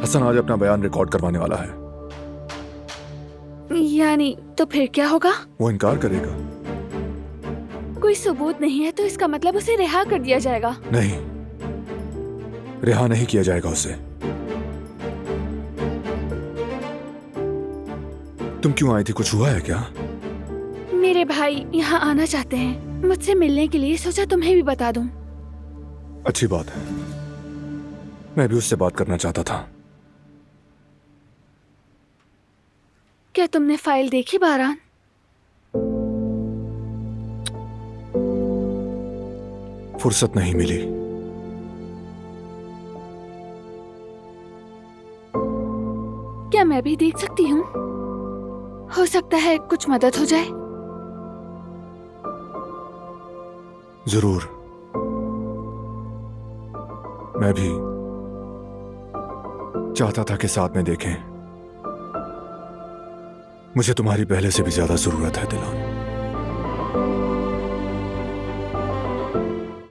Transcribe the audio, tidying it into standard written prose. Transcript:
हसन आज अपना बयान रिकॉर्ड करवाने वाला है। यानी तो फिर क्या होगा? वो इनकार करेगा। कोई सबूत नहीं है तो इसका मतलब उसे रिहा कर दिया जाएगा। नहीं, रिहा नहीं किया जाएगा उसे। तुम क्यों आई थी, कुछ हुआ है क्या? मेरे भाई यहाँ आना चाहते हैं, मुझसे मिलने के लिए, सोचा तुम्हें भी बता दूं। अच्छी बात है, मैं भी उससे बात करना चाहता था। क्या तुमने फाइल देखी बारान? फुर्सत नहीं मिली। क्या मैं भी देख सकती हूँ? हो सकता है कुछ मदद हो जाए। जरूर, मैं भी चाहता था कि साथ में देखें। मुझे तुम्हारी पहले से भी ज्यादा जरूरत है दिलान।